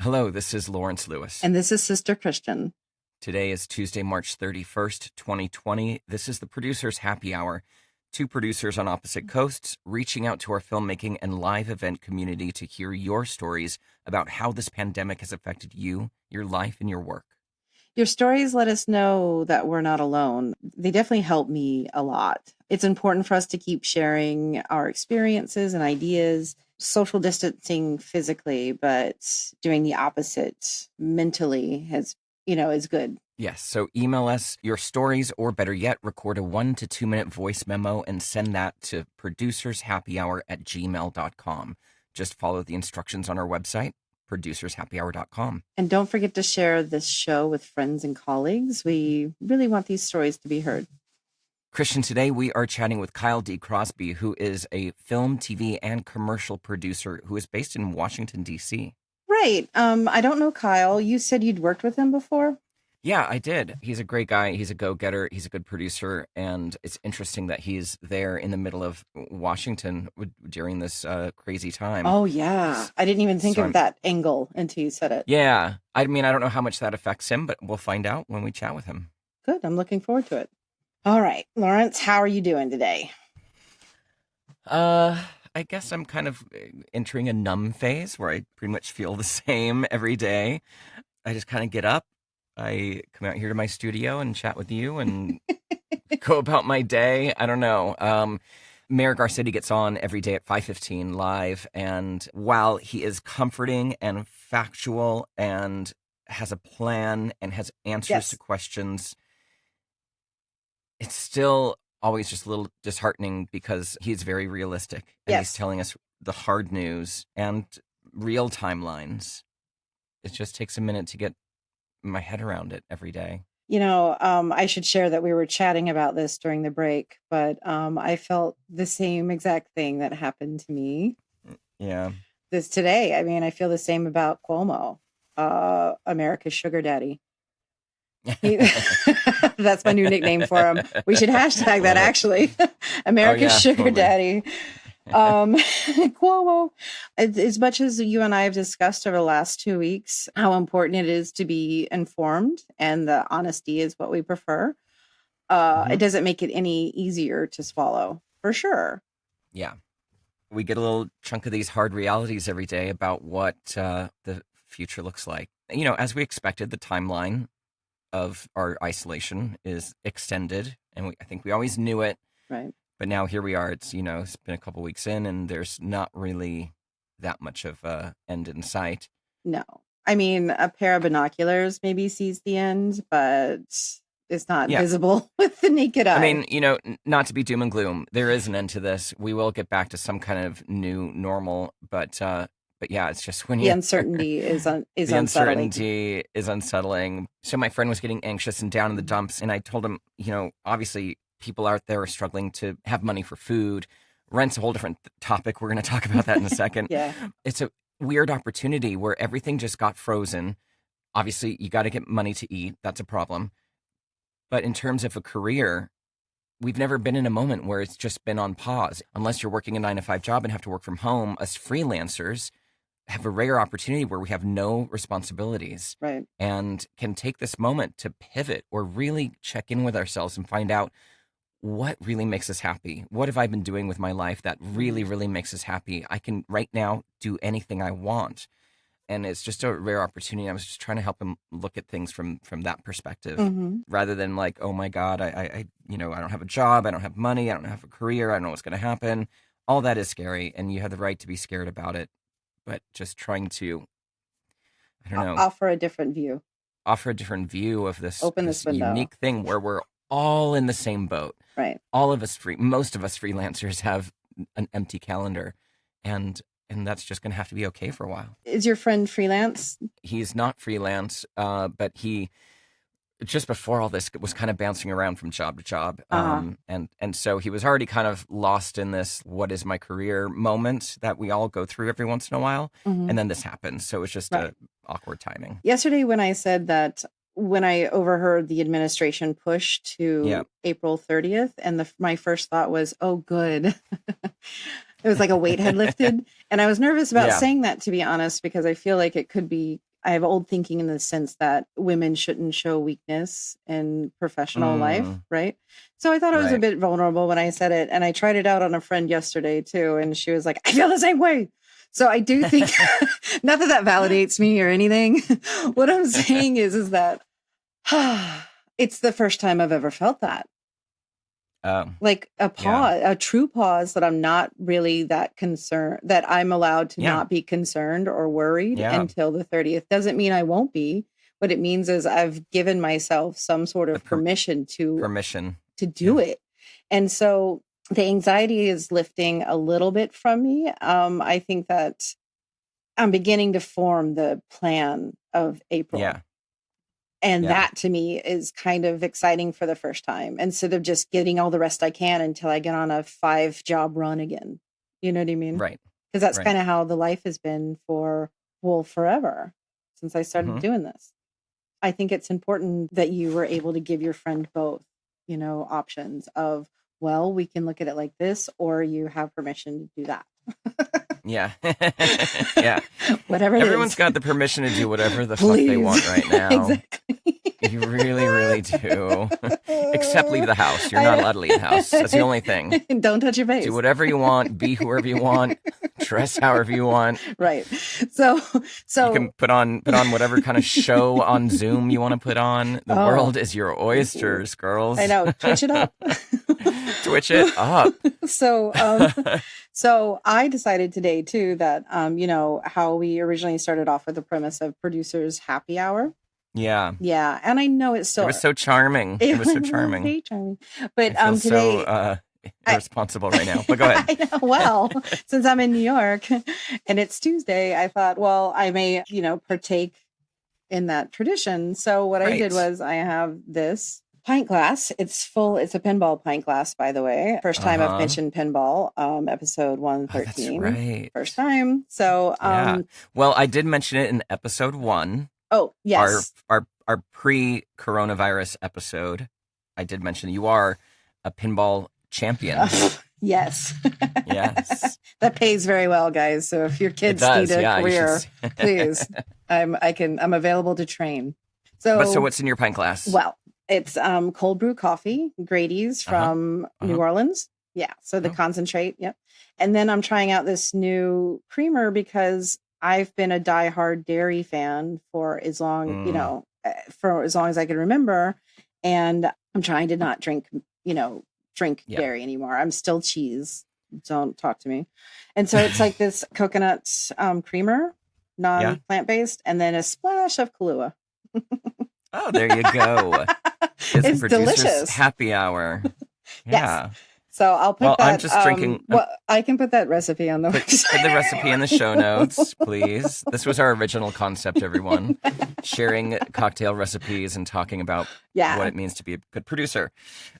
Hello, this is Lawrence Lewis. And this is Sister Christian. Today is Tuesday, March 31st, 2020. This is the Producers Happy Hour. Two producers on opposite coasts reaching out to our filmmaking and live event community to hear your stories about how this pandemic has affected you, your life, and your work. Your stories let us know that we're not alone. They definitely help me a lot. It's important for us to keep sharing our experiences and ideas, social distancing physically, but doing the opposite mentally is good. Yes, so email us your stories, or better yet, record a 1 to 2 minute voice memo and send that to producershappyhour@gmail.com. Just follow the instructions on our website, producershappyhour.com. And don't forget to share this show with friends and colleagues. We really want these stories to be heard. Christian, today we are chatting with Kyle D. Crosby, who is a film, TV, and commercial producer who is based in Washington, D.C. Right. I don't know Kyle. You said you'd worked with him before? Yeah, I did. He's a great guy. He's a go-getter. He's a good producer. And it's interesting that he's there in the middle of Washington during this crazy time. Oh, yeah. I didn't even think of that angle until you said it. Yeah. I mean, I don't know how much that affects him, but we'll find out when we chat with him. Good. I'm looking forward to it. All right. Lawrence, how are you doing today? I guess I'm kind of entering a numb phase where I pretty much feel the same every day. I just kind of get up. I come out here to my studio and chat with you and go about my day. I don't know. Mayor Garcetti gets on every day at 5:15 live. And while he is comforting and factual and has a plan and has answers to questions, it's still always just a little disheartening because he's very realistic. And he's telling us the hard news and real timelines. It just takes a minute to get my head around it every day. You know, I should share that we were chatting about this during the break, but I felt the same exact thing that happened to me. Yeah. This today. I mean, I feel the same about Cuomo, America's sugar daddy. That's my new nickname for him. We should hashtag that, actually. America's sugar daddy. Cuomo, as much as you and I have discussed over the last 2 weeks how important it is to be informed, and the honesty is what we prefer, it doesn't make it any easier to swallow, for sure. Yeah. We get a little chunk of these hard realities every day about what the future looks like. You know, as we expected, the timeline of our isolation is extended, and I think we always knew it. Right. But now here we are. It's, it's been a couple weeks in, and there's not really that much of a end in sight. No. I mean, a pair of binoculars maybe sees the end, but it's not visible with the naked eye. I mean, not to be doom and gloom. There is an end to this. We will get back to some kind of new normal, but yeah, it's just when the uncertainty is unsettling. Uncertainty is unsettling. So my friend was getting anxious and down in the dumps, and I told him, obviously people out there are struggling to have money for food. Rent's a whole different topic. We're going to talk about that in a second. Yeah. It's a weird opportunity where everything just got frozen. Obviously, you got to get money to eat. That's a problem. But in terms of a career, we've never been in a moment where it's just been on pause. Unless you're working a 9-to-5 job and have to work from home, us freelancers have a rare opportunity where we have no responsibilities. Right. And can take this moment to pivot or really check in with ourselves and find out what really makes us happy. What have I been doing with my life that really, really makes us happy? I can right now do anything I want. And it's just a rare opportunity. I was just trying to help him look at things from that perspective, rather than like, oh my God, I don't have a job. I don't have money. I don't have a career. I don't know what's going to happen. All that is scary. And you have the right to be scared about it. But just trying to, I don't know. Offer a different view of this, this unique thing where we're all in the same boat. Right. Most of us freelancers have an empty calendar, and that's just going to have to be okay for a while. Is your friend freelance? He's not freelance, but he, just before all this, was kind of bouncing around from job to job. And so he was already kind of lost in this, what is my career moment that we all go through every once in a while. And then this happens. So it's just awkward timing. Yesterday, when I said that, when I overheard the administration push to April 30th, and my first thought was, oh, good. It was like a weight had lifted. And I was nervous about saying that, to be honest, because I feel like it could be I have old thinking in the sense that women shouldn't show weakness in professional life, right? So I thought I was a bit vulnerable when I said it, and I tried it out on a friend yesterday too, and she was like, "I feel the same way." So I do think, not that validates me or anything. What I'm saying is that it's the first time I've ever felt that. Like a pause, a true pause that I'm not really that concerned, that I'm allowed to not be concerned or worried until the 30th. Doesn't mean I won't be. What it means is I've given myself some sort of permission to do it. And so the anxiety is lifting a little bit from me. I think that I'm beginning to form the plan of April. Yeah. And that to me is kind of exciting for the first time, instead of just getting all the rest I can until I get on a 5-job run again. You know what I mean? Right. Because that's kind of how the life has been for, well, forever since I started doing this. I think it's important that you were able to give your friend both, options of, well, we can look at it like this, or you have permission to do that. Yeah. Yeah. Whatever it Everyone's is. got the permission to do whatever the fuck they want right now. Exactly. You really, really do. Except leave the house. You're not allowed to leave the house. That's the only thing. Don't touch your face. Do whatever you want. Be whoever you want. Dress however you want. Right. So you can put on whatever kind of show on Zoom you want to put on. The world is your oysters, girls. I know. Twitch it up. Twitch it up. So I decided today too that how we originally started off with the premise of producers happy hour. Yeah. Yeah. And I know it was so charming. It was so charming. Very charming. But I feel today so irresponsible right now. But go ahead. I know. Well, since I'm in New York and it's Tuesday, I thought, well, I may, partake in that tradition. So what I did was I have this pint glass. It's a pinball pint glass, by the way. First time I've mentioned pinball, episode 113. That's right. First time. So well, I did mention it in episode 1. Oh, yes. Our pre-coronavirus episode. I did mention you are a pinball champion. Yes. Yes. That pays very well, guys. So if your kids need a career, please, I'm available to train. So what's in your pint glass? Well, it's cold brew coffee, Grady's from New Orleans. Yeah. So the concentrate. Yep. And then I'm trying out this new creamer because I've been a diehard dairy fan for as long, for as long as I can remember. And I'm trying to not drink dairy anymore. I'm still cheese. Don't talk to me. And so it's like this coconut creamer, non-plant-based, and then a splash of Kahlua. Oh, there you go. It's delicious. Happy hour. Yeah. Yes. So I'll put that. I'm just drinking. I can put that recipe on the website. Put the recipe in the show notes, please. This was our original concept, everyone. Sharing cocktail recipes and talking about what it means to be a good producer.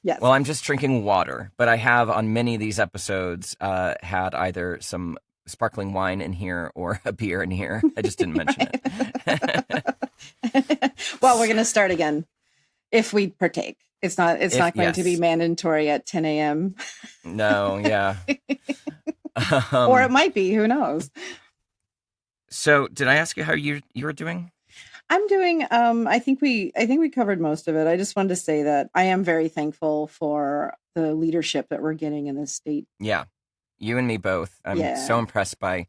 Yes. Well, I'm just drinking water, but I have on many of these episodes had either some sparkling wine in here or a beer in here. I just didn't mention it. Well, we're going to start again if we partake. It's not going to be mandatory at 10 a.m. No, yeah. Or it might be, who knows? So did I ask you how you were doing? I'm doing, I think we covered most of it. I just wanted to say that I am very thankful for the leadership that we're getting in this state. Yeah. You and me both. I'm so impressed by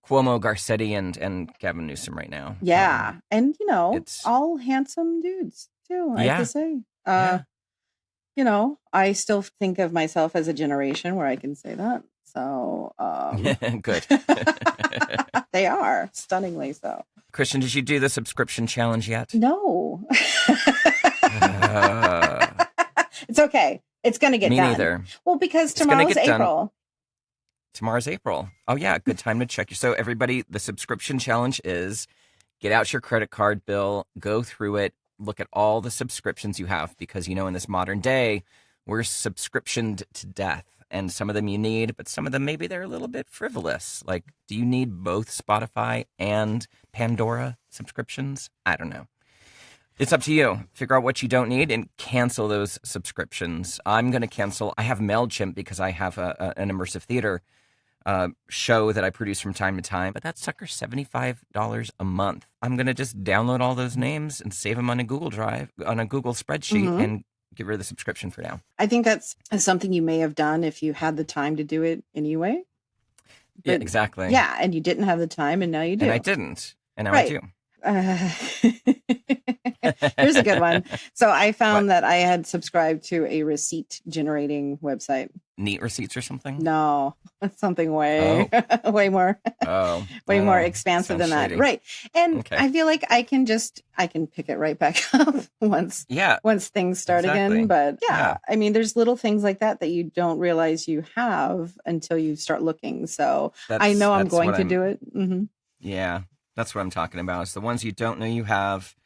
Cuomo, Garcetti, and Gavin Newsom right now. Yeah. And, it's all handsome dudes too, I have to say. I still think of myself as a generation where I can say that. So, good. They are stunningly so. Christian, did you do the subscription challenge yet? No. It's okay. It's going to get done. Me neither. Well, because tomorrow's April. Tomorrow's April. Oh, yeah. Good time to check. So everybody, the subscription challenge is get out your credit card bill, go through it, look at all the subscriptions you have, because, in this modern day, we're subscriptioned to death. And some of them you need, but some of them maybe they're a little bit frivolous. Like, do you need both Spotify and Pandora subscriptions? I don't know. It's up to you. Figure out what you don't need and cancel those subscriptions. I'm going to cancel. I have MailChimp because I have an immersive theater show that I produce from time to time, but that sucker's $75 a month. I'm going to just download all those names and save them on a Google Drive, on a Google spreadsheet, and get rid of the subscription for now. I think that's something you may have done if you had the time to do it anyway. But, yeah, exactly. Yeah, and you didn't have the time, and now you do. And I didn't, and now I do. Here's a good one. So I found that I had subscribed to a receipt generating website. Neat Receipts or something? No, something way more more expansive than that. Right. And I feel like I can pick it right back up once things start again. But I mean, there's little things like that you don't realize you have until you start looking. So I know I'm going to do it. Mm-hmm. Yeah. That's what I'm talking about. It's the ones you don't know you have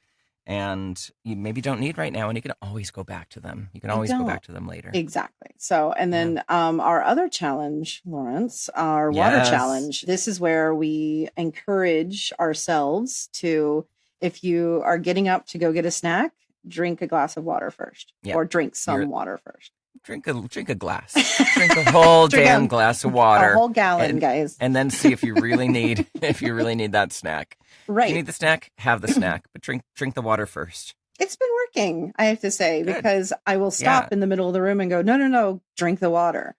and you maybe don't need right now, and you can always go back to them. You can always go back to them later. Exactly. So, and then our other challenge, Lawrence, our water challenge, this is where we encourage ourselves to, if you are getting up to go get a snack, drink a glass of water first or drink some water first. Drink a glass. Drink a whole damn glass of water. A whole gallon, guys. And then see if you really need that snack. Right. If you need the snack, have the snack, but drink the water first. It's been working, I have to say, because I will stop in the middle of the room and go, no, drink the water.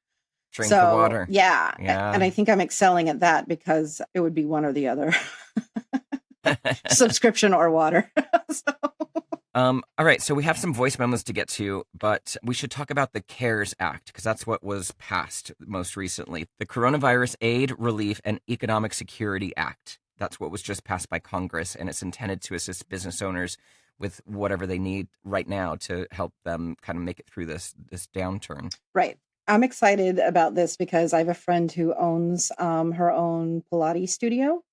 Drink the water. Yeah. And I think I'm excelling at that because it would be one or the other. Subscription or water. All right, so we have some voice memos to get to, but we should talk about the CARES Act, because that's what was passed most recently. The Coronavirus Aid, Relief, and Economic Security Act. That's what was just passed by Congress, and it's intended to assist business owners with whatever they need right now to help them kind of make it through this downturn. Right. I'm excited about this because I have a friend who owns her own Pilates studio.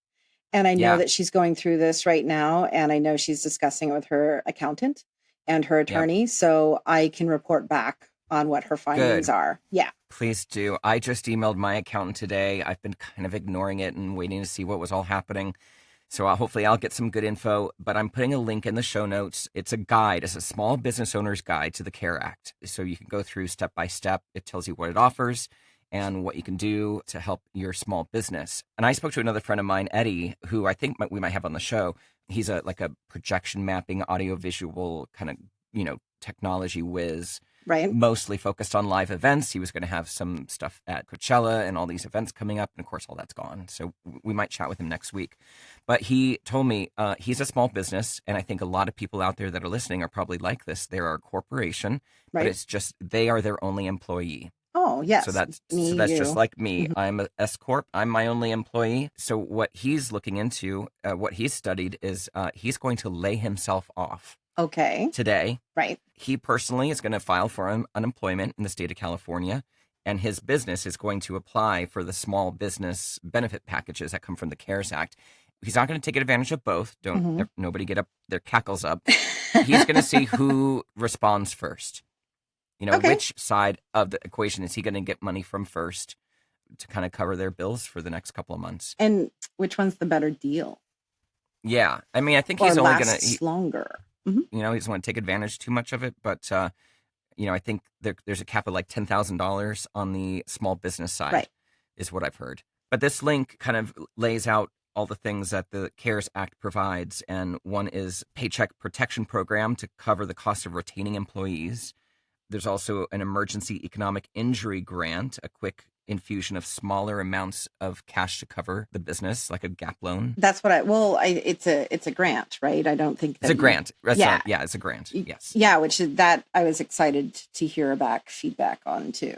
And I know that she's going through this right now. And I know she's discussing it with her accountant and her attorney. So I can report back on what her findings are. Yeah. Please do. I just emailed my accountant today. I've been kind of ignoring it and waiting to see what was all happening. So hopefully I'll get some good info. But I'm putting a link in the show notes. It's a guide. It's a small business owner's guide to the CARE Act. So you can go through step by step. It tells you what it offers and what you can do to help your small business. And I spoke to another friend of mine, Eddie, who I think we might have on the show. He's a projection mapping, audiovisual kind of, technology whiz. Right. Mostly focused on live events. He was going to have some stuff at Coachella and all these events coming up. And of course, all that's gone. So we might chat with him next week. But he told me he's a small business. And I think a lot of people out there that are listening are probably like this. They're a corporation, but it's just they are their only employee. Oh, yes. So that's just like me. Mm-hmm. I'm a S Corp. I'm my only employee. So what he's looking into, what he's studied is he's going to lay himself off. Okay. Today. Right. He personally is going to file for unemployment in the state of California, and his business is going to apply for the small business benefit packages that come from the CARES Act. He's not going to take advantage of both. Nobody get up their cackles up. He's going to see who responds first. Which side of the equation is he going to get money from first to kind of cover their bills for the next couple of months? And which one's the better deal? Yeah. I mean, I think he's only going to... longer. Mm-hmm. He doesn't want to take advantage too much of it. But, I think there's a cap of like $10,000 on the small business side, is what I've heard. But this link kind of lays out all the things that the CARES Act provides. And one is Paycheck Protection Program to cover the cost of retaining employees. There's also an emergency economic injury grant, a quick infusion of smaller amounts of cash to cover the business, like a gap loan. That's what it's a grant, right? I don't think it's a grant. It's a grant. Yes. Yeah, which is that I was excited to hear back feedback on too.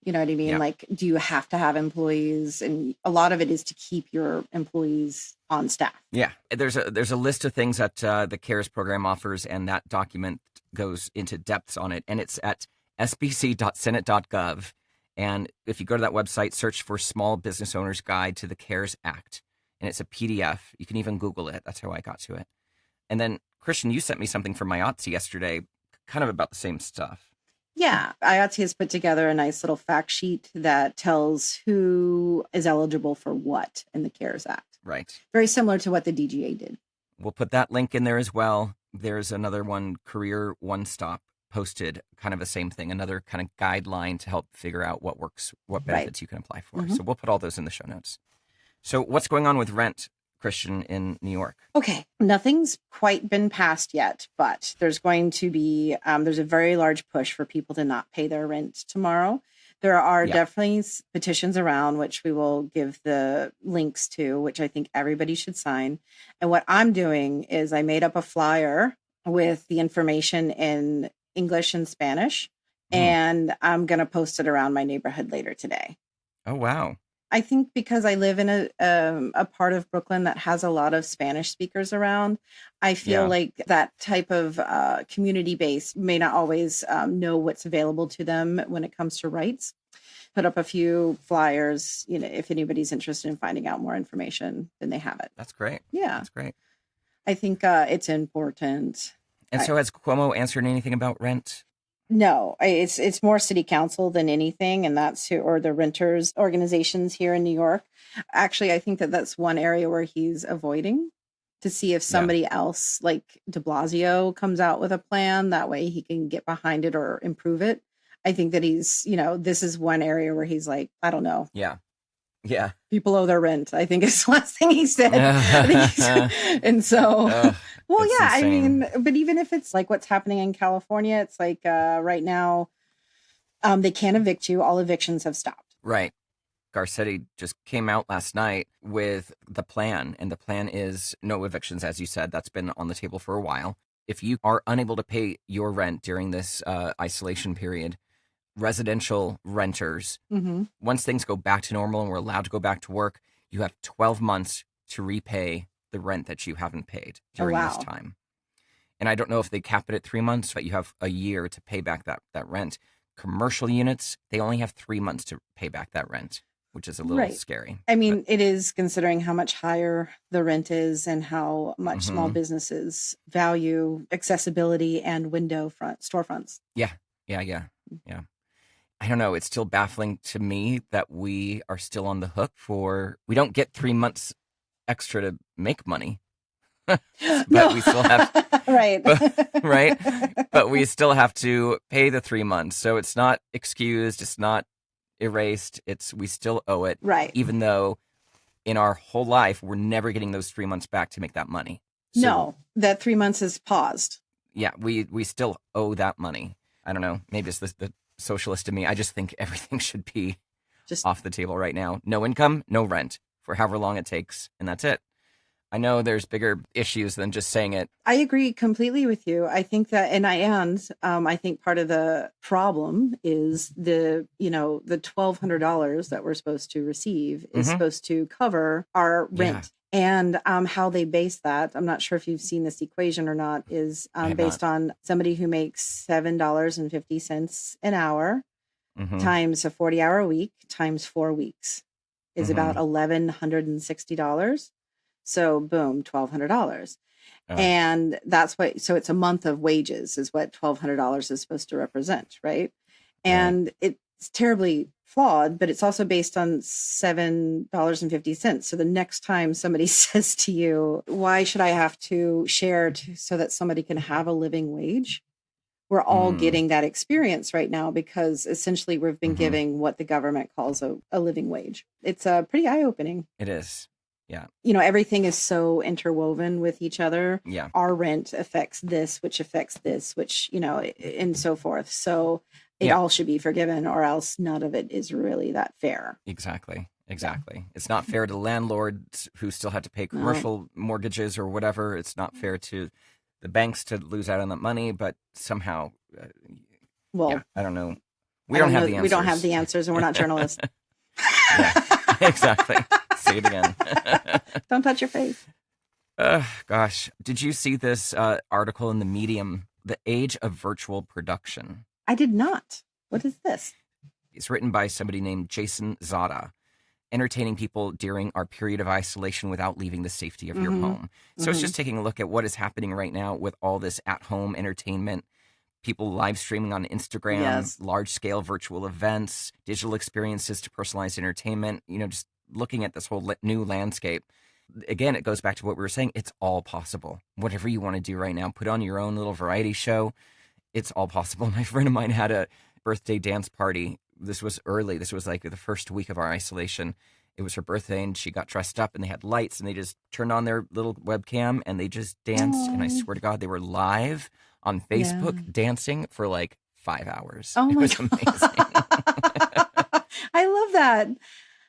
You know what I mean? Yeah. Like, do you have to have employees? And a lot of it is to keep your employees on staff. Yeah. There's a list of things that the CARES program offers, and that document goes into depths on it. And it's at sbc.senate.gov. And if you go to that website, search for Small Business Owners Guide to the CARES Act. And it's a PDF. You can even Google it. That's how I got to it. And then, Christian, you sent me something from IATSE yesterday, kind of about the same stuff. Yeah, IATSE has put together a nice little fact sheet that tells who is eligible for what in the CARES Act. Right. Very similar to what the DGA did. We'll put that link in there as well. There's another one, Career One Stop, posted kind of the same thing, another kind of guideline to help figure out what works, what Right. benefits you can apply for. So we'll put all those in the show notes. So what's going on with rent, Christian, in New York? Okay, nothing's quite been passed yet, but there's going to be there's a very large push for people to not pay their rent tomorrow. There are definitely petitions around, which we will give the links to, which I think everybody should sign. And what I'm doing is I made up a flyer with the information in English and Spanish, and I'm going to post it around my neighborhood later today. Oh, wow. I think because I live in a part of Brooklyn that has a lot of Spanish speakers around, I feel like that type of community base may not always know what's available to them when it comes to rights. Put up a few flyers, if anybody's interested in finding out more information, then they have it. That's great. Yeah. That's great. I think it's important. And so has Cuomo answered anything about rent? No, it's more city council than anything, and that's or the renters organizations here in New York. Actually, I think that's one area where he's avoiding to see if somebody else like de Blasio comes out with a plan. That way he can get behind it or improve it. I think that he's, this is one area where he's like, I don't know. Yeah. Yeah. People owe their rent, I think is the last thing he said. And so, well, yeah, insane. I mean, but even if it's like what's happening in California, it's like right now, they can't evict you. All evictions have stopped. Right. Garcetti just came out last night with the plan, and the plan is no evictions, as you said. That's been on the table for a while. If you are unable to pay your rent during this isolation period, residential renters, once things go back to normal and we're allowed to go back to work, you have 12 months to repay the rent that you haven't paid during this time. And I don't know if they cap it at 3 months, but you have a year to pay back that rent. Commercial units, they only have 3 months to pay back that rent, which is a little scary. I mean, it is considering how much higher the rent is and how much small businesses value accessibility and storefronts. Yeah. I don't know. It's still baffling to me that we are still on the hook we don't get 3 months extra to make money. But we still have, right. But we still have to pay the 3 months. So it's not excused. It's not erased. We still owe it. Right. Even though in our whole life, we're never getting those 3 months back to make that money. So, no, that 3 months is paused. Yeah. We still owe that money. I don't know. Maybe it's the socialist in me. I just think everything should be just off the table right now. No income, no rent for however long it takes. And that's it. I know there's bigger issues than just saying it. I agree completely with you. I think that, I think part of the problem is the $1,200 that we're supposed to receive is supposed to cover our rent. And how they base that, I'm not sure if you've seen this equation or not, is based on somebody who makes $7.50 an hour times a 40-hour week times 4 weeks is about $1,160. So boom, $1,200. And that's so it's a month of wages is what $1,200 is supposed to represent, right? And it's terribly flawed, but it's also based on $7.50. So the next time somebody says to you, why should I have to share so that somebody can have a living wage? We're all getting that experience right now because essentially we've been giving what the government calls a living wage. It's pretty eye-opening. It is. Yeah. Everything is so interwoven with each other. Yeah. Our rent affects this, which affects this, which, and so forth. So it all should be forgiven or else none of it is really that fair. Exactly. It's not fair to landlords who still have to pay commercial mortgages or whatever. It's not fair to the banks to lose out on that money, but somehow, I don't know. We don't have the answers. We don't have the answers and we're not journalists. Exactly. Say it again. Don't touch your face. Gosh. Did you see this article in the Medium, The Age of Virtual Production? I did not. What is this? It's written by somebody named Jason Zada, entertaining people during our period of isolation without leaving the safety of your home. So it's just taking a look at what is happening right now with all this at-home entertainment, people live streaming on Instagram, large-scale virtual events, digital experiences to personalized entertainment, just looking at this whole new landscape. Again, it goes back to what we were saying. It's all possible. Whatever you want to do right now, put on your own little variety show. It's all possible. My friend of mine had a birthday dance party. This was early. This was like the first week of our isolation. It was her birthday, and she got dressed up, and they had lights, and they just turned on their little webcam, and they just danced. And I Oh, swear to God, they were live on yeah. Facebook dancing for like 5 hours. Oh It my was amazing. God. I love that.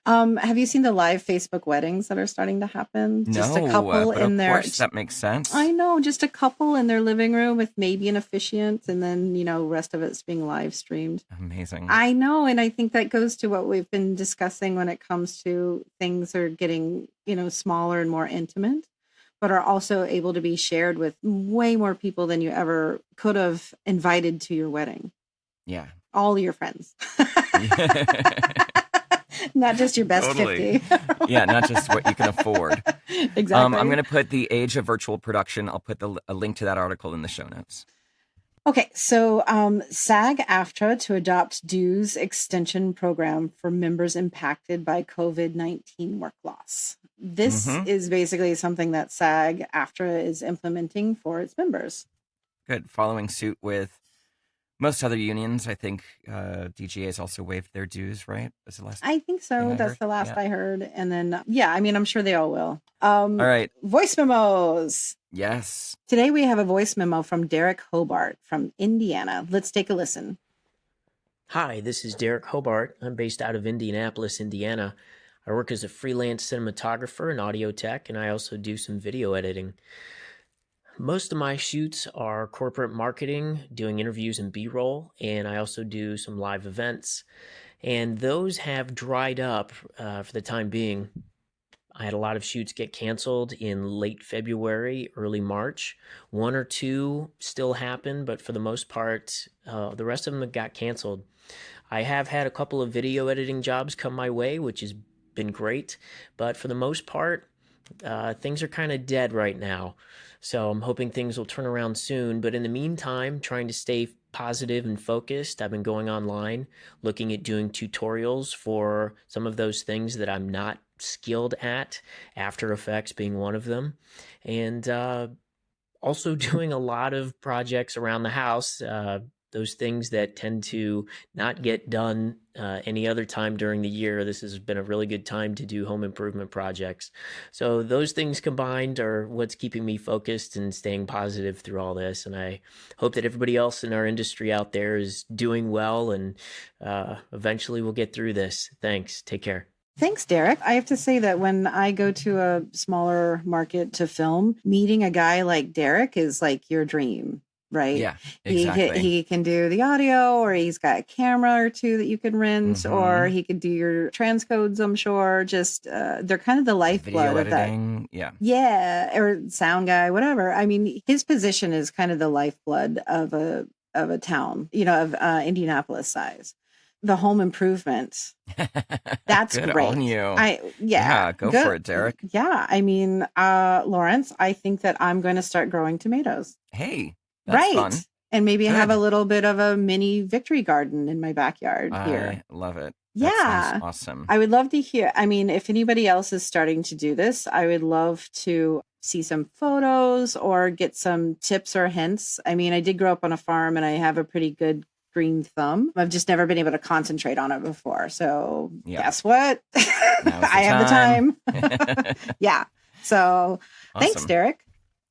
Have you seen the live Facebook weddings that are starting to happen? Just a No, couple but of in their, course that makes sense. I know, just a couple in their living room with maybe an officiant, and then, rest of it's being live streamed. Amazing. I know. And I think that goes to what we've been discussing when it comes to things are getting, smaller and more intimate, but are also able to be shared with way more people than you ever could have invited to your wedding. Yeah. All your friends. Not just your best Totally. 50. Yeah, not just what you can afford. Exactly. I'm going to put the age of virtual production. I'll put a link to that article in the show notes. Okay, so SAG-Aftra to adopt dues extension program for members impacted by COVID-19 work loss. This is basically something that SAG-Aftra is implementing for its members. Good. Following suit with most other unions, I think DGA has also waived their dues, right? That's the last I think so. thing I That's heard. the last Yeah. I heard. And then, I'm sure they all will. All right. Voice memos. Yes. Today we have a voice memo from Derek Hobart from Indiana. Let's take a listen. Hi, this is Derek Hobart. I'm based out of Indianapolis, Indiana. I work as a freelance cinematographer and audio tech, and I also do some video editing. Most of my shoots are corporate marketing, doing interviews and B-roll, and I also do some live events. And those have dried up for the time being. I had a lot of shoots get canceled in late February, early March. One or two still happen, but for the most part, the rest of them got canceled. I have had a couple of video editing jobs come my way, which has been great, but for the most part, things are kind of dead right now. So I'm hoping things will turn around soon. But in the meantime, trying to stay positive and focused. I've been going online, looking at doing tutorials for some of those things that I'm not skilled at, After Effects being one of them. And also doing a lot of projects around the house, those things that tend to not get done any other time during the year. This has been a really good time to do home improvement projects. So those things combined are what's keeping me focused and staying positive through all this. And I hope that everybody else in our industry out there is doing well, and eventually we'll get through this. Thanks. Take care. Thanks, Derek. I have to say that when I go to a smaller market to film, meeting a guy like Derek is like your dream, right? Yeah, exactly. He can do the audio, or he's got a camera or two that you can rent, or he could do your transcodes, I'm sure. Just they're kind of the lifeblood Video of that. editing. Yeah. Yeah, or sound guy, whatever. I mean, his position is kind of the lifeblood of a town, of Indianapolis size. The home improvement. That's Good great. on you. Yeah, go good. for it, Derek. Yeah, I mean, Lawrence, I think that I'm going to start growing tomatoes. Hey, that's fun. And maybe Good. have a little bit of a mini victory garden in my backyard here. I love it. Yeah. That sounds awesome. I would love to hear. I mean, if anybody else is starting to do this, I would love to see some photos or get some tips or hints. I mean, I did grow up on a farm and I have a pretty good green thumb. I've just never been able to concentrate on it before. So guess what? I have the time. Yeah. So Thanks, Derek.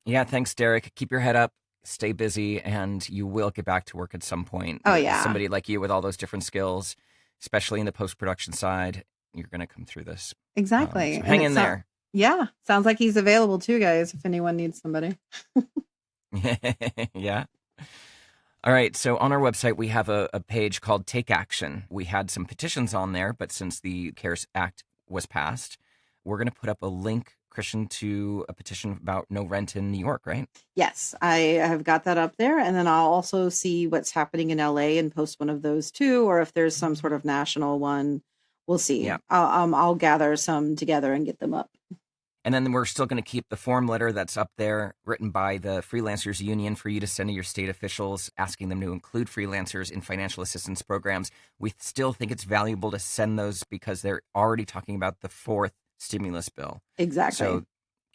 Yeah. Thanks, Derek. Keep your head up. Stay busy, and you will get back to work at some point. Oh, yeah. Somebody like you with all those different skills, especially in the post-production side, you're going to come through this. Exactly. So hang in there. Yeah. Sounds like he's available too, guys, if anyone needs somebody. Yeah. All right. So on our website, we have a page called Take Action. We had some petitions on there, but since the CARES Act was passed, we're going to put up a link, Christian, to a petition about no rent in New York, right? Yes, I have got that up there. And then I'll also see what's happening in LA and post one of those too, or if there's some sort of national one, we'll see. Yeah. I'll gather some together and get them up. And then we're still going to keep the form letter that's up there written by the Freelancers Union for you to send to your state officials, asking them to include freelancers in financial assistance programs. We still think it's valuable to send those because they're already talking about the fourth stimulus bill. Exactly. So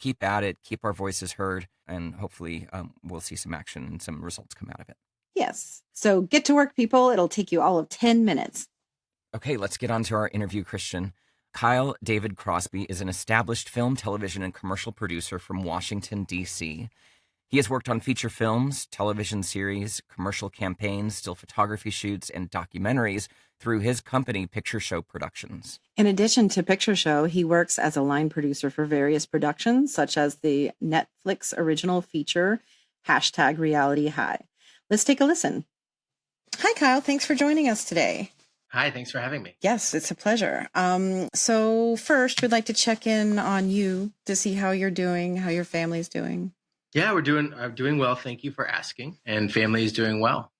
keep at it, keep our voices heard, and hopefully we'll see some action and some results come out of it. Yes. So get to work, people. It'll take you all of 10 minutes. Okay, let's get on to our interview, Christian. Kyle David Crosby is an established film, television, and commercial producer from Washington, D.C. He has worked on feature films, television series, commercial campaigns, still photography shoots, and documentaries through his company, Picture Show Productions. In addition to Picture Show, he works as a line producer for various productions, such as the Netflix original feature, #Reality High. Let's take a listen. Hi, Kyle. Thanks for joining us today. Hi, thanks for having me. Yes, it's a pleasure. So first, we'd like to check in on you to see how you're doing, how your family's doing. Yeah, I'm doing well. Thank you for asking. And family is doing well.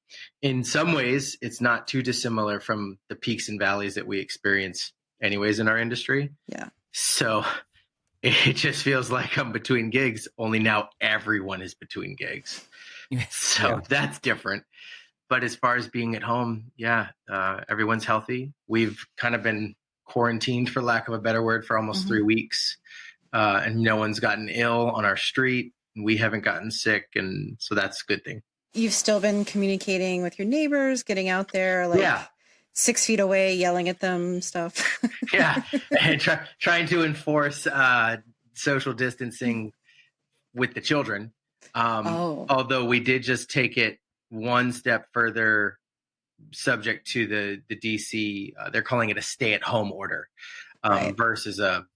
In some ways, it's not too dissimilar from the peaks and valleys that we experience anyways in our industry. Yeah. So it just feels like I'm between gigs, only now everyone is between gigs. So that's different. But as far as being at home, everyone's healthy. We've kind of been quarantined, for lack of a better word, for almost 3 weeks. And no one's gotten ill on our street. We haven't gotten sick. And so that's a good thing. You've still been communicating with your neighbors, getting out there, like 6 feet away, yelling at them, stuff. Yeah. And trying to enforce social distancing with the children. Although we did just take it one step further, subject to the DC, they're calling it a stay-at-home order versus a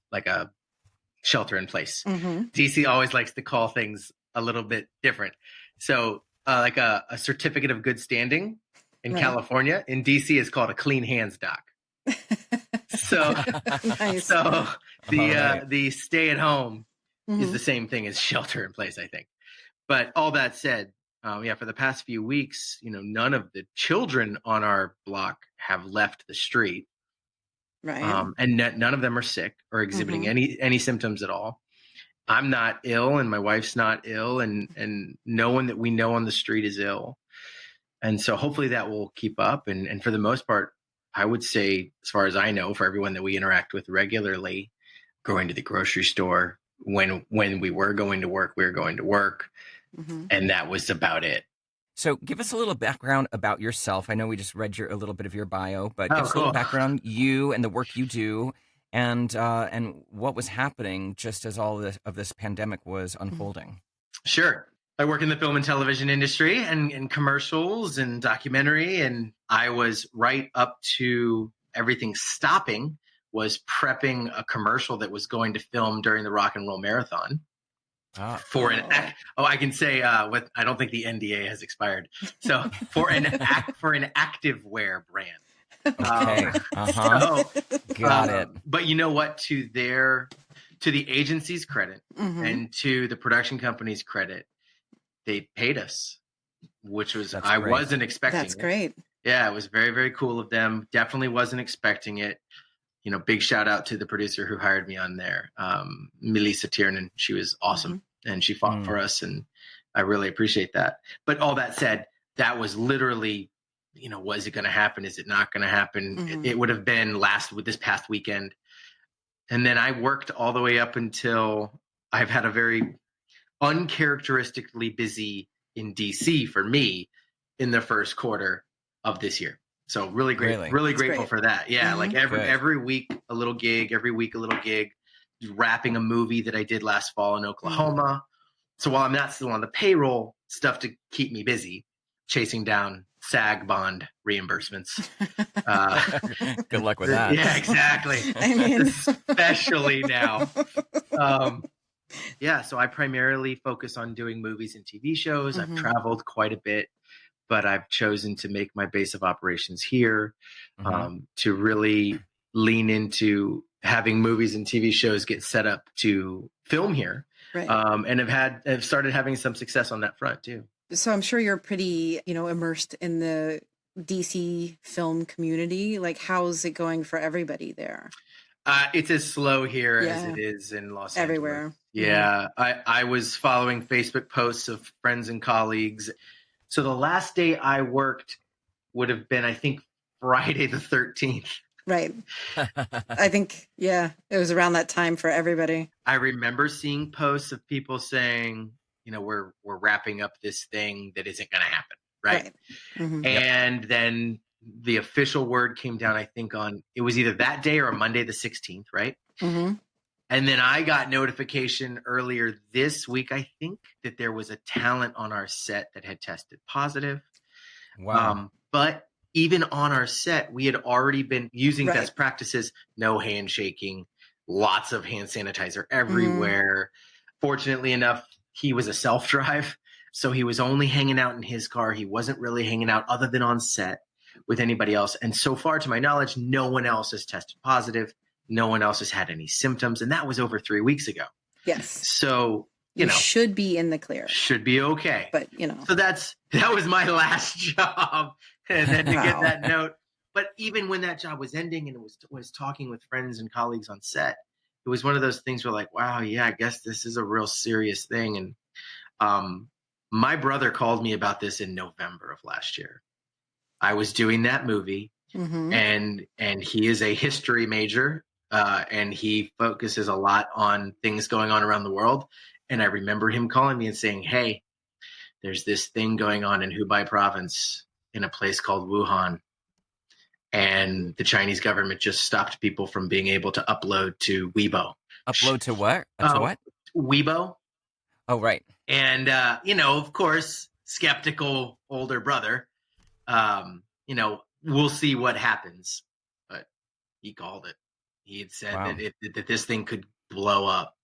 shelter in place. DC always likes to call things a little bit different. So like a certificate of good standing in California, in DC is called a clean hands doc. So, Nice. so the stay-at-home is the same thing as shelter in place, I think. But all that said, for the past few weeks, none of the children on our block have left the street. Right. And none of them are sick or exhibiting any symptoms at all. I'm not ill and my wife's not ill and no one that we know on the street is ill. And so hopefully that will keep up. And for the most part, I would say, as far as I know, for everyone that we interact with regularly, going to the grocery store, when we were going to work, we were going to work. And that was about it. So give us a little background about yourself. I know we just read a little bit of your bio, but give us a cool. little background, you and the work you do, and what was happening just as all of this pandemic was unfolding. Sure. I work in the film and television industry and in commercials and documentary. And I was right up to everything stopping, was prepping a commercial that was going to film during the Rock and Roll Marathon. I can say what I don't think the NDA has expired. So for an activewear brand. Okay. Got it. But you know what? To the agency's credit and to the production company's credit, they paid us, which was I wasn't expecting. That's great. Yeah, it was very, very cool of them. Definitely wasn't expecting it. Big shout out to the producer who hired me on there, Melissa Tiernan. She was awesome and she fought for us, and I really appreciate that. But all that said, that was literally, was it going to happen? Is it not going to happen? It would have been this past weekend. And then I worked all the way up until I've had a very uncharacteristically busy in DC for me in the first quarter of this year. So really grateful for that. Yeah. Like every week, a little gig, every week, a little gig, wrapping a movie that I did last fall in Oklahoma. So while I'm not still on the payroll, stuff to keep me busy, chasing down SAG bond reimbursements. Good luck with that. Yeah, exactly. I mean, especially now. So I primarily focus on doing movies and TV shows. I've traveled quite a bit, but I've chosen to make my base of operations here, to really lean into having movies and TV shows get set up to film here. Right. And have started having some success on that front too. So I'm sure you're pretty, immersed in the DC film community. Like, how's it going for everybody there? It's as slow here as it is in Los Angeles. Everywhere. Yeah. I was following Facebook posts of friends and colleagues. So the last day I worked would have been, I think, Friday the 13th. Right. I think, it was around that time for everybody. I remember seeing posts of people saying, we're wrapping up this thing that isn't going to happen. right? Mm-hmm. And then the official word came down, I think it was either that day or Monday the 16th, right? Mm-hmm. And then I got notification earlier this week, I think, that there was a talent on our set that had tested positive. Wow. But even on our set, we had already been using Right. best practices, no handshaking, lots of hand sanitizer everywhere. Fortunately enough, he was a self-drive, so he was only hanging out in his car. He wasn't really hanging out other than on set with anybody else. And so far, to my knowledge, no one else has tested positive. No one else has had any symptoms. And that was over 3 weeks ago. Yes. So, you should be in the clear. Should be okay. But, So that was my last job. And then to get that note. But even when that job was ending and was talking with friends and colleagues on set, it was one of those things where like, wow, yeah, I guess this is a real serious thing. And my brother called me about this in November of last year. I was doing that movie, and he is a history major, and he focuses a lot on things going on around the world. And I remember him calling me and saying, hey, there's this thing going on in Hubei province in a place called Wuhan. And the Chinese government just stopped people from being able to upload to Weibo. Upload to what? To what? Weibo. Oh, right. And, of course, skeptical older brother, we'll see what happens. But he called it. He had said that this thing could blow up.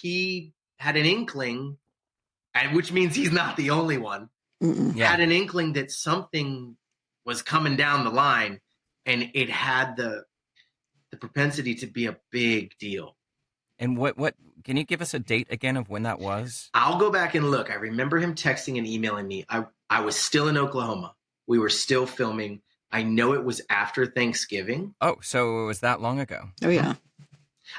He had an inkling, and which means he's not the only one, had an inkling that something was coming down the line, and it had the propensity to be a big deal. And what can you give us a date again of when that was? I'll go back and look. I remember him texting and emailing me. I was still in Oklahoma. We were still filming. I know it was after Thanksgiving. Oh, so it was that long ago. Oh, yeah.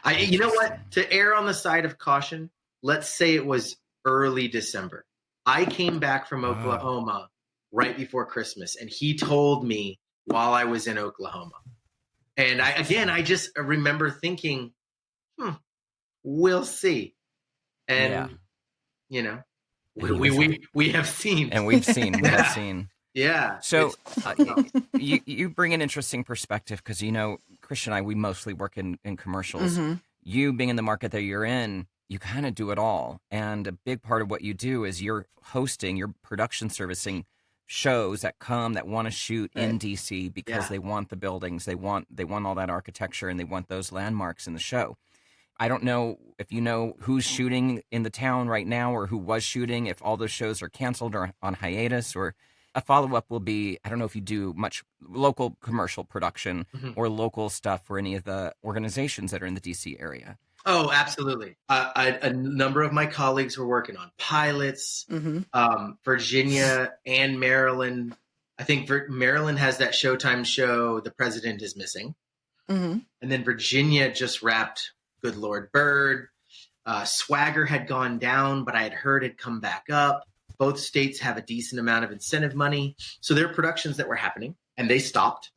You know what? To err on the side of caution, let's say it was early December. I came back from Oklahoma right before Christmas, and he told me while I was in Oklahoma. And I just remember thinking, we'll see. And, we have seen. And we've seen. We have seen. Yeah. So you bring an interesting perspective because, Christian and I, we mostly work in commercials. You being in the market that you're in, you kind of do it all. And a big part of what you do is you're hosting, you're production servicing shows that want to shoot in DC because they want the buildings, they want all that architecture, and they want those landmarks in the show. I don't know if you know who's shooting in the town right now or who was shooting, if all those shows are canceled or on hiatus. Or a follow-up will be, I don't know if you do much local commercial production or local stuff for any of the organizations that are in the DC area. Oh, absolutely. A number of my colleagues were working on pilots. Virginia and Maryland. I think Maryland has that Showtime show, The President is Missing. And then Virginia just wrapped Good Lord Bird. Swagger had gone down, but I had heard it come back up. Both states have a decent amount of incentive money. So there are productions that were happening, and they stopped.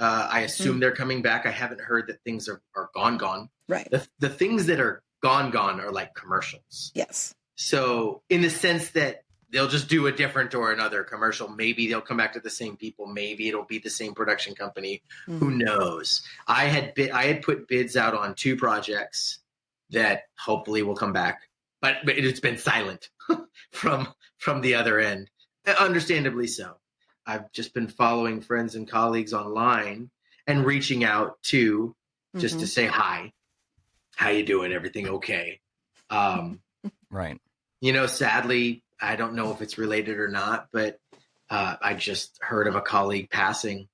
I assume they're coming back. I haven't heard that things are gone. Right. The things that are gone are like commercials. Yes. So in the sense that they'll just do a different or another commercial. Maybe they'll come back to the same people. Maybe it'll be the same production company. Who knows? I had put bids out on 2 projects that hopefully will come back, but it's been silent from the other end. Understandably so. I've just been following friends and colleagues online and reaching out to just to say hi. How you doing? Everything okay? Right. Sadly, I don't know if it's related or not, but I just heard of a colleague passing,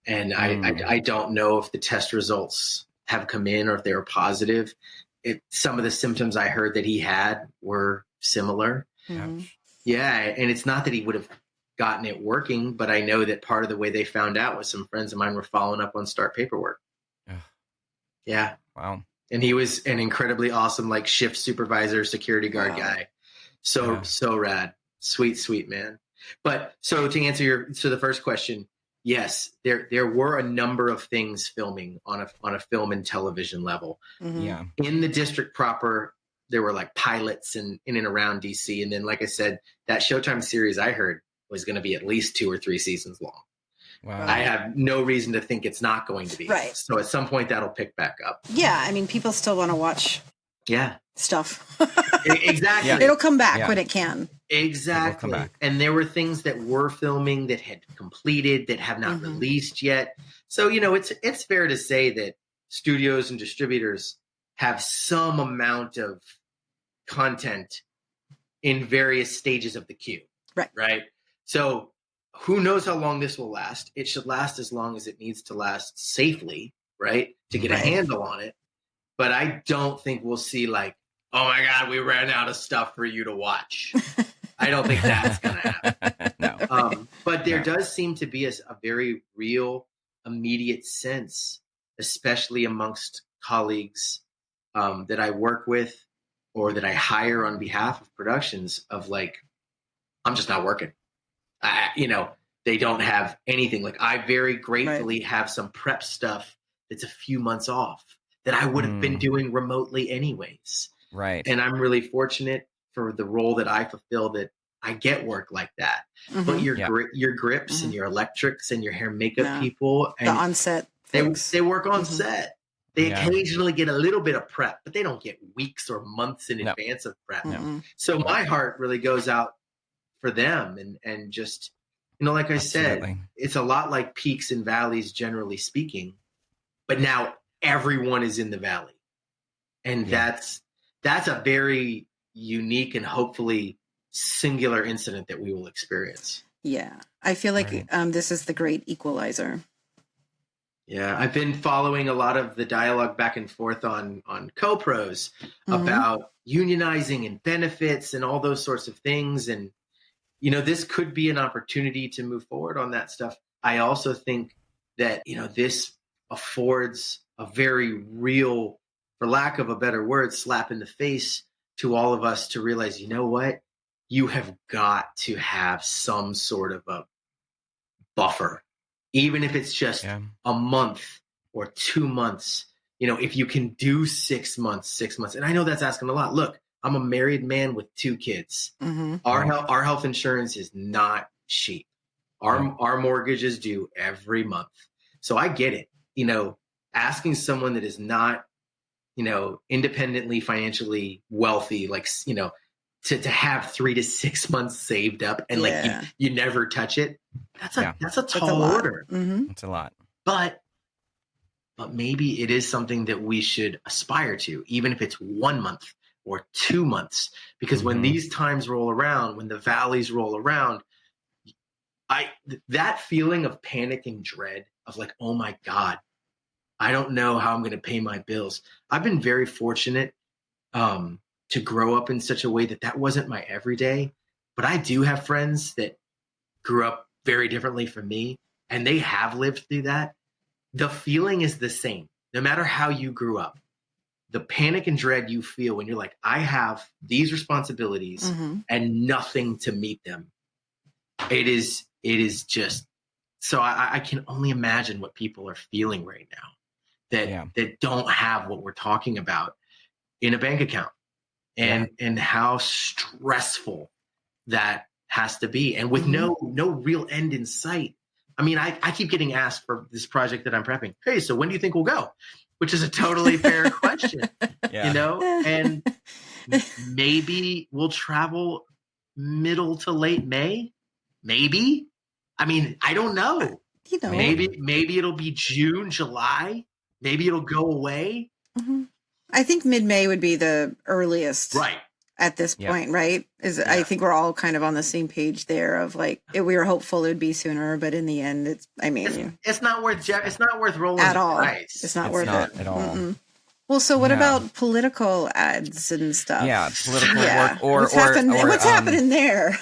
and I don't know if the test results have come in or if they were positive. Some of the symptoms I heard that he had were similar. Yeah, and it's not that he would have gotten it working, but I know that part of the way they found out was some friends of mine were following up on start paperwork. Yeah. Wow. And he was an incredibly awesome, shift supervisor, security guard guy. So rad. Sweet man. But so to answer the first question, yes, there were a number of things filming on a film and television level. Yeah. In the district proper, there were pilots in and around DC. And then, like I said, that Showtime series I heard, was going to be at least 2 or 3 seasons long. Wow. I have no reason to think it's not going to be. Right. So at some point that'll pick back up. Yeah. I mean, people still want to watch stuff. Exactly. It'll come back when it can. Exactly. And there were things that were filming that had completed that have not released yet. So, it's fair to say that studios and distributors have some amount of content in various stages of the queue. Right. So who knows how long this will last? It should last as long as it needs to last safely, right? To get a handle on it. But I don't think we'll see like, oh my God, we ran out of stuff for you to watch. I don't think that's going to happen. No. But there does seem to be a very real, immediate sense, especially amongst colleagues that I work with or that I hire on behalf of productions of like, I'm just not working. They don't have anything. Like I very gratefully have some prep stuff that's a few months off that I would have been doing remotely anyways. Right. And I'm really fortunate for the role that I fulfill that I get work like that. But your grips and your electrics and your hair makeup people and the on-set they work on set. They occasionally get a little bit of prep, but they don't get weeks or months in advance of prep. So my heart really goes out for them and just, like I said, it's a lot like peaks and valleys, generally speaking, but now everyone is in the valley. And that's a very unique and hopefully singular incident that we will experience. Yeah. I feel like this is the great equalizer. Yeah. I've been following a lot of the dialogue back and forth on co-pros about unionizing and benefits and all those sorts of things. And, this could be an opportunity to move forward on that stuff. I also think that, this affords a very real, for lack of a better word, slap in the face to all of us to realize, you know what? You have got to have some sort of a buffer, even if it's just a month or 2 months. If you can do 6 months, and I know that's asking a lot. Look, I'm a married man with 2 kids. Our health insurance is not cheap. Our mortgage is due every month. So I get it. Asking someone that is not, independently financially wealthy, like, to have 3 to 6 months saved up and you never touch it. That's a tall order. It's a lot. But maybe it is something that we should aspire to, even if it's 1 month or 2 months, because when these times roll around, when the valleys roll around, that feeling of panic and dread of like, oh my God, I don't know how I'm going to pay my bills. I've been very fortunate to grow up in such a way that wasn't my everyday, but I do have friends that grew up very differently from me and they have lived through that. The feeling is the same, no matter how you grew up. The panic and dread you feel when you're like, I have these responsibilities and nothing to meet them. It is just, so I can only imagine what people are feeling right now that don't have what we're talking about in a bank account and how stressful that has to be. And with no real end in sight. I mean, I keep getting asked for this project that I'm prepping. Hey, so when do you think we'll go? Which is a totally fair question, and maybe we'll travel middle to late May. Maybe. I mean, I don't know. Maybe it'll be June, July. Maybe it'll go away. I think mid-May would be the earliest. Right. At this point, right? I think we're all kind of on the same page there of like, we were hopeful it would be sooner, but in the end, it's not worth rolling at all. It's not worth it at all. Mm-mm. Well, so what about political ads and stuff? Yeah, political work what's happening there?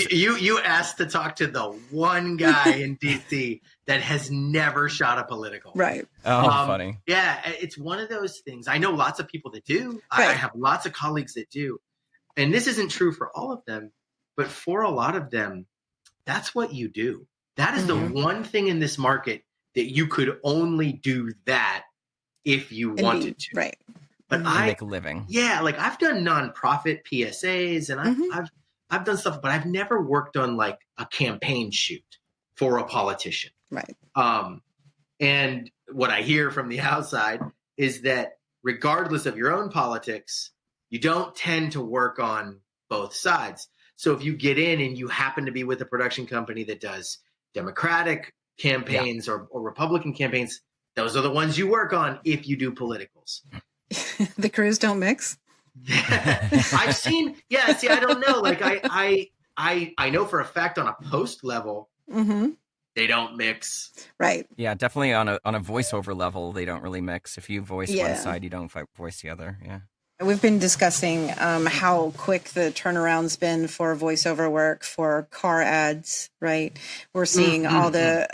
You asked to talk to the one guy in DC that has never shot a political. Right. Oh, funny. Yeah, it's one of those things. I know lots of people that do. Right. I have lots of colleagues that do. And this isn't true for all of them, but for a lot of them, that's what you do. That is the one thing in this market that you could only do that if you wanted to. Right. But make a living. Yeah, like I've done nonprofit PSAs and I've done stuff, but I've never worked on like a campaign shoot for a politician. Right. And what I hear from the outside is that regardless of your own politics, you don't tend to work on both sides. So if you get in and you happen to be with a production company that does Democratic campaigns or Republican campaigns, those are the ones you work on if you do politicals. The crews don't mix? I've seen, see, I don't know. Like I know for a fact on a post level, they don't mix. Right. Yeah, definitely on a voiceover level, they don't really mix. If you voice one side, you don't voice the other. Yeah. We've been discussing how quick the turnaround's been for voiceover work for car ads, right? We're seeing all the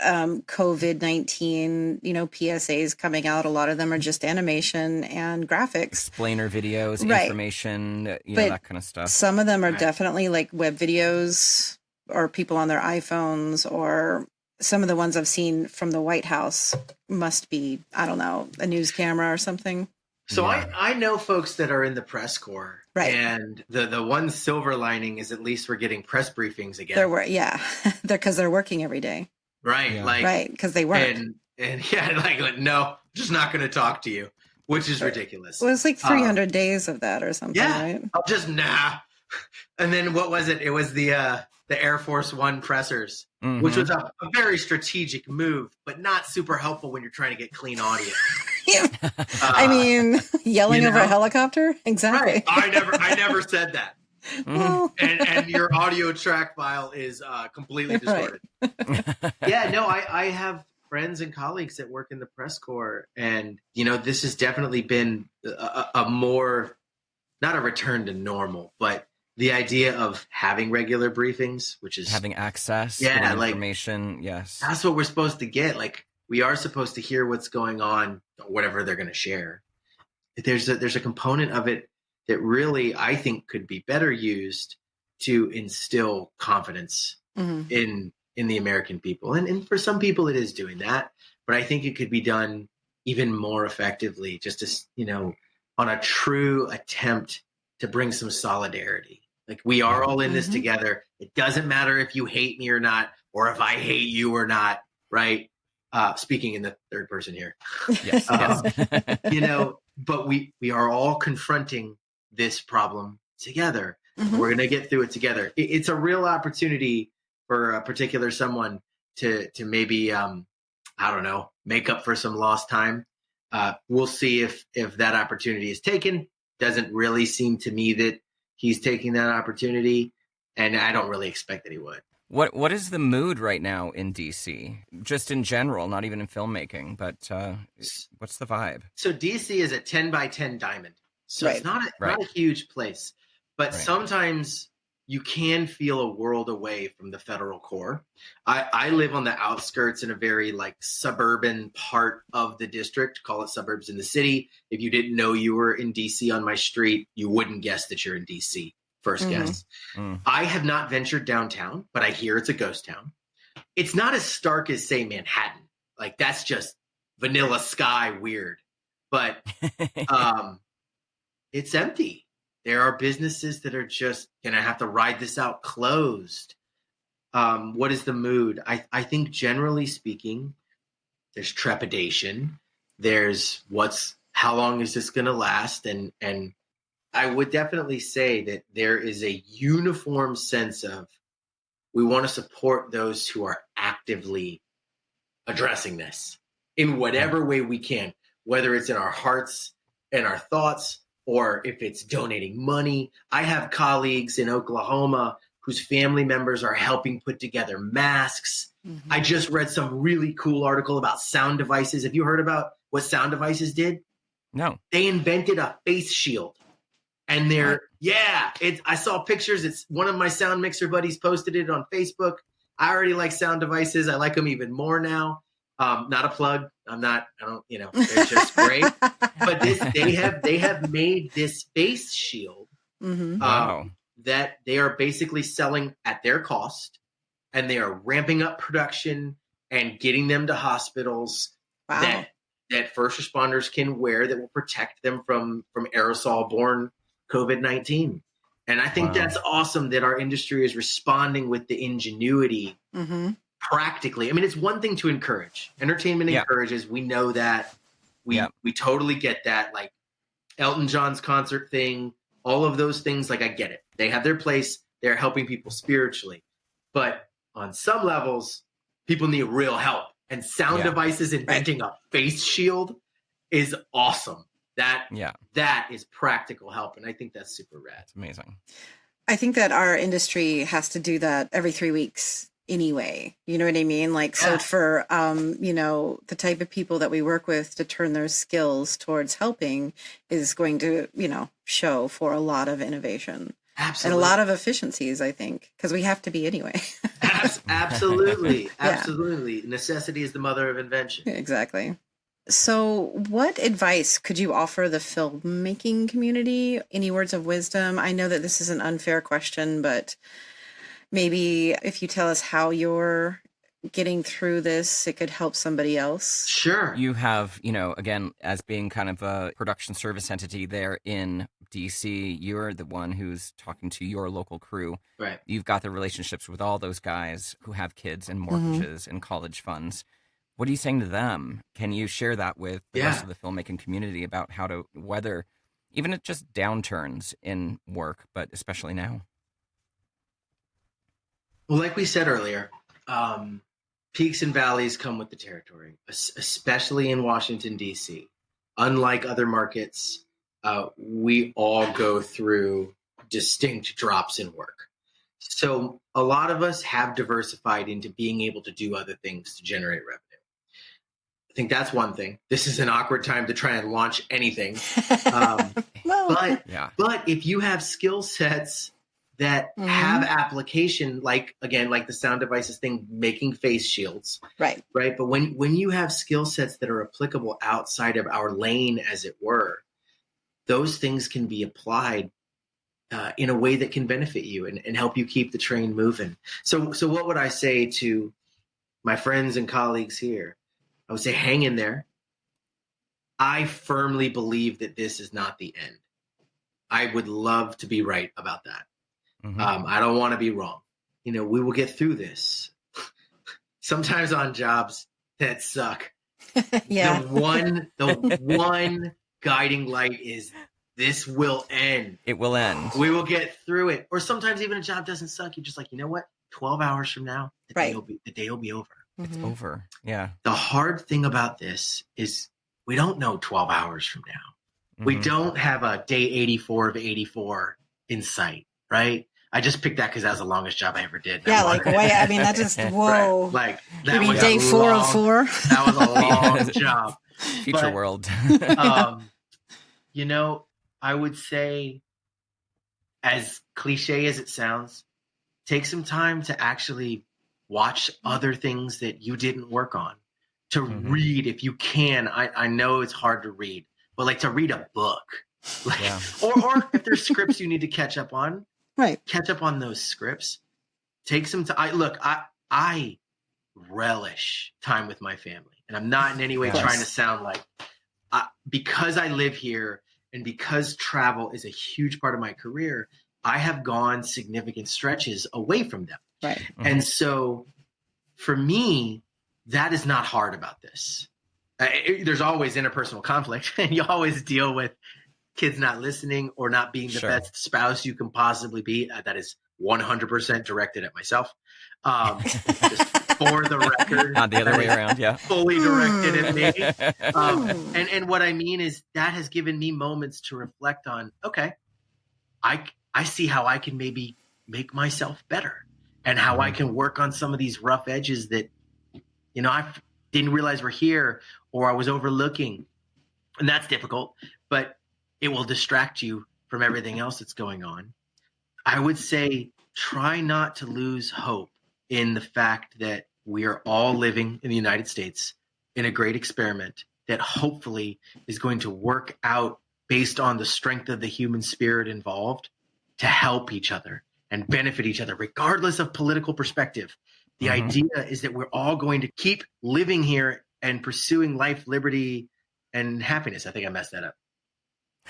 COVID-19, PSAs coming out. A lot of them are just animation and graphics. Explainer videos, information, that kind of stuff. Some of them are definitely like web videos or people on their iPhones, or some of the ones I've seen from the White House must be, I don't know, a news camera or something. So I know folks that are in the press corps, right? And the one silver lining is at least we're getting press briefings again. Because they're working every day, right? Yeah. Right, because they work, and no, just not going to talk to you, which is ridiculous. Well, it's like 300 days of that or something, right? I'll just And then what was it? It was the Air Force One pressers, which was a very strategic move, but not super helpful when you're trying to get clean audio. I mean, yelling over a helicopter? Exactly. Right. I never said that. And your audio track file is completely distorted. Right. I have friends and colleagues that work in the press corps, and this has definitely been a more, not a return to normal, but the idea of having regular briefings, which is having access to information. Yes, that's what we're supposed to get. Like, we are supposed to hear what's going on, whatever they're going to share. There's a component of it that really, I think, could be better used to instill confidence in the American people. And for some people it is doing that, but I think it could be done even more effectively, just as, on a true attempt to bring some solidarity. Like, we are all in this together. It doesn't matter if you hate me or not, or if I hate you or not, right? Speaking in the third person here. Yes. But we are all confronting this problem together. We're going to get through it together. It's a real opportunity for a particular someone to maybe, make up for some lost time. We'll see if that opportunity is taken. Doesn't really seem to me that he's taking that opportunity, and I don't really expect that he would. What is the mood right now in DC? Just in general, not even in filmmaking, but what's the vibe? So DC is a 10 by 10 diamond. So it's not a huge place, but sometimes you can feel a world away from the federal core. I live on the outskirts in a very suburban part of the district, call it suburbs in the city. If you didn't know you were in DC on my street, you wouldn't guess that you're in DC. First guess. I have not ventured downtown, but I hear it's a ghost town. It's not as stark as, say, Manhattan. Like, that's just vanilla sky weird. But it's empty. There are businesses that are just going to have to ride this out closed. What is the mood? I think, generally speaking, there's trepidation. There's how long is this going to last? And I would definitely say that there is a uniform sense of, we want to support those who are actively addressing this in whatever way we can, whether it's in our hearts and our thoughts, or if it's donating money. I have colleagues in Oklahoma whose family members are helping put together masks. I just read some really cool article about sound devices. Have you heard about what sound devices did? No. They invented a face shield. And I saw pictures. It's one of my sound mixer buddies posted it on Facebook. I already like sound devices. I like them even more now. Not a plug. They're just great. But they have made this face shield that they are basically selling at their cost, and they are ramping up production and getting them to hospitals that first responders can wear, that will protect them from aerosol-borne COVID-19. And I think that's awesome that our industry is responding with the ingenuity practically. I mean, it's one thing to encourage. Entertainment encourages. We know that. We totally get that. Like Elton John's concert thing, all of those things, like I get it. They have their place. They're helping people spiritually. But on some levels, people need real help. And sound devices inventing a face shield is awesome. That is practical help. And I think that's super rad. It's amazing. I think that our industry has to do that every 3 weeks anyway. You know what I mean? Like, so for, the type of people that we work with to turn their skills towards helping is going to, show for a lot of innovation. Absolutely. And a lot of efficiencies, I think, because we have to be anyway. Absolutely. Absolutely. Necessity is the mother of invention. Exactly. So what advice could you offer the filmmaking community? Any words of wisdom? I know that this is an unfair question, but maybe if you tell us how you're getting through this, it could help somebody else. Sure. You have, again, as being kind of a production service entity there in DC, you're the one who's talking to your local crew. Right. You've got the relationships with all those guys who have kids and mortgages and college funds. What are you saying to them? Can you share that with the rest of the filmmaking community about how to weather even just downturns in work, but especially now? Well, like we said earlier, peaks and valleys come with the territory, especially in Washington, D.C. Unlike other markets, we all go through distinct drops in work. So a lot of us have diversified into being able to do other things to generate revenue. I think that's one thing. This is an awkward time to try and launch anything. But if you have skill sets that have application, like the sound devices thing, making face shields. Right. But when you have skill sets that are applicable outside of our lane, as it were, those things can be applied in a way that can benefit you and help you keep the train moving. So what would I say to my friends and colleagues here? I would say, hang in there. I firmly believe that this is not the end. I would love to be right about that. I don't want to be wrong. We will get through this. Sometimes on jobs that suck. The one guiding light is this will end. It will end. We will get through it. Or sometimes even a job doesn't suck. You're just like, you know what? 12 hours from now, the day will be over. It's over. Yeah. The hard thing about this is we don't know 12 hours from now. We don't have a day 84 of 84 in sight, right? I just picked that because that was the longest job I ever did. Yeah, that just, whoa. Right. Like, that was day 4 of 4. That was a long job. Future world. I would say, as cliche as it sounds, take some time to actually watch other things that you didn't work on, to read if you can. I know it's hard to read, but to read a book, or if there's scripts you need to catch up on, catch up on those scripts. Take some time. I relish time with my family, and I'm not in any way trying to sound like, because I live here and because travel is a huge part of my career, I have gone significant stretches away from them. Right. And so for me, that is not hard about this. There's always interpersonal conflict, and you always deal with kids not listening or not being the best spouse you can possibly be. That is 100% directed at myself. Just for the record. Not the other way around, yeah. Fully directed at me. And what I mean is that has given me moments to reflect on, okay, I see how I can maybe make myself better, and how I can work on some of these rough edges that, I didn't realize were here, or I was overlooking. And that's difficult, but it will distract you from everything else that's going on. I would say try not to lose hope in the fact that we are all living in the United States in a great experiment that hopefully is going to work out based on the strength of the human spirit involved to help each other and benefit each other, regardless of political perspective. The idea is that we're all going to keep living here and pursuing life, liberty, and happiness. I think I messed that up.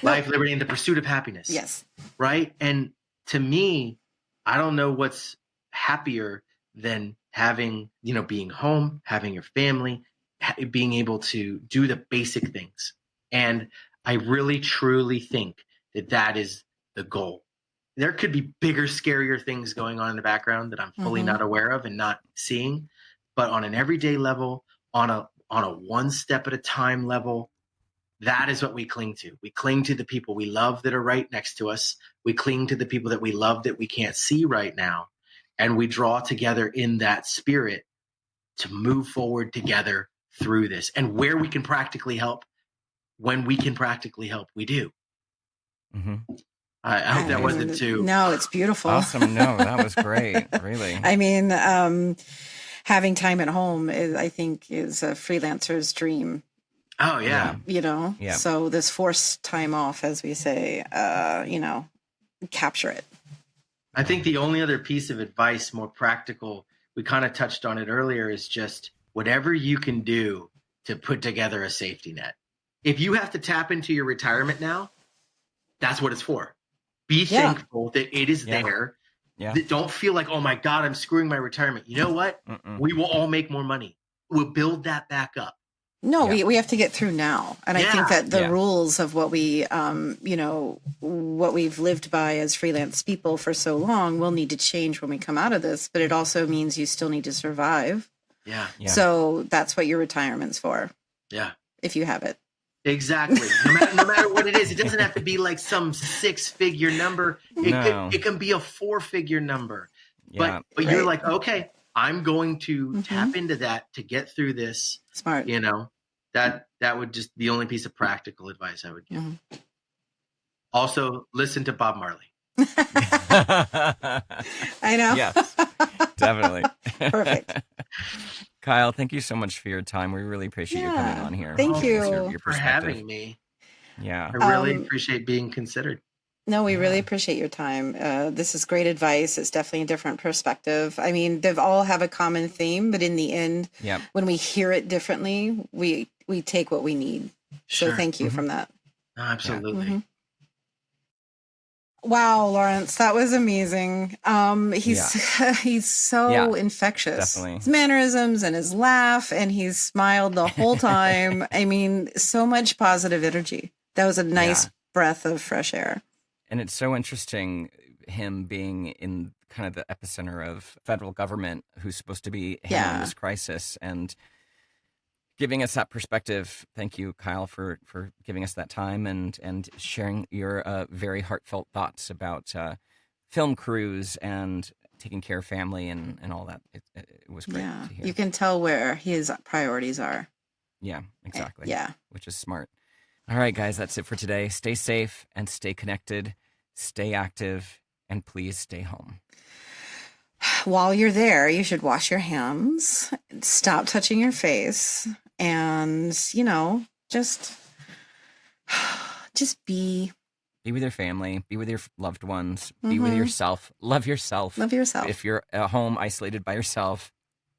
Life, liberty, and the pursuit of happiness. Yes. Right? And to me, I don't know what's happier than having, being home, having your family, being able to do the basic things. And I really, truly think that that is the goal. There could be bigger, scarier things going on in the background that I'm fully not aware of and not seeing. But on an everyday level, on a one step at a time level, that is what we cling to. We cling to the people we love that are right next to us. We cling to the people that we love that we can't see right now. And we draw together in that spirit to move forward together through this. And where we can practically help, when we can practically help, we do. I hope that wasn't too. No, it's beautiful. Awesome. No, that was great. Really. I mean, having time at home I think is a freelancer's dream. Oh yeah. Yeah. So this forced time off, as we say, capture it. I think the only other piece of advice, more practical, we kind of touched on it earlier, is just whatever you can do to put together a safety net. If you have to tap into your retirement now, that's what it's for. Be thankful that it is there. Yeah. Don't feel like, oh my God, I'm screwing my retirement. You know what? We will all make more money. We'll build that back up. No, we have to get through now. And I think that the rules of what we, what we've lived by as freelance people for so long will need to change when we come out of this. But it also means you still need to survive. Yeah. So that's what your retirement's for. Yeah. If you have it. Exactly. No matter what it is, it doesn't have to be like some 6-figure number. It can be a 4-figure number. Yeah. But you're like, okay, I'm going to tap into that to get through this. Smart. That would just the only piece of practical advice I would give. Also, listen to Bob Marley. I know. Yes, definitely. Perfect. Kyle, thank you so much for your time. We really appreciate you coming on here. Thank you your for having me. Yeah. I really appreciate being considered. No, we really appreciate your time. This is great advice. It's definitely a different perspective. I mean, they all have a common theme, but in the end, when we hear it differently, we take what we need. Sure. So thank you from that. Absolutely. Wow, Lawrence, that was amazing. He's so infectious. Definitely. His mannerisms and his laugh, and he's smiled the whole time. I mean, so much positive energy. That was a nice breath of fresh air. And it's so interesting, him being in kind of the epicenter of federal government, who's supposed to be handling this crisis and giving us that perspective. Thank you, Kyle, for giving us that time and sharing your very heartfelt thoughts about film crews and taking care of family and all that. It was great to hear. You can tell where his priorities are. Yeah, exactly. Yeah. Which is smart. All right, guys, that's it for today. Stay safe and stay connected. Stay active, and please stay home. While you're there, you should wash your hands, stop touching your face, and, just be. Be with your family. Be with your loved ones. Be with yourself. Love yourself. Love yourself. If you're at home isolated by yourself,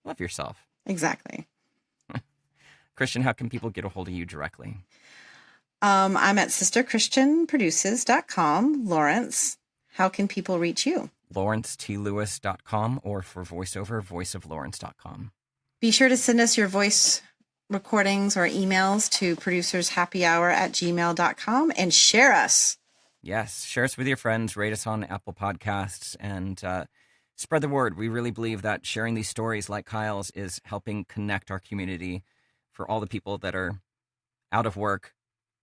love yourself. Exactly. Christian, how can people get a hold of you directly? I'm at sisterchristianproduces.com. Lawrence, how can people reach you? LawrenceTLewis.com, or for voiceover, voiceoflawrence.com. Be sure to send us your voice recordings or emails to producershappyhour@gmail.com and share us. Yes, share us with your friends, rate us on Apple Podcasts, and spread the word. We really believe that sharing these stories like Kyle's is helping connect our community for all the people that are out of work,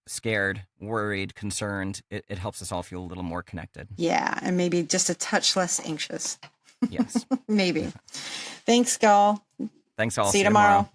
scared, worried, concerned. It helps us all feel a little more connected. Yeah, and maybe just a touch less anxious. Yes. Maybe. Thanks, y'all. Thanks all. See you tomorrow.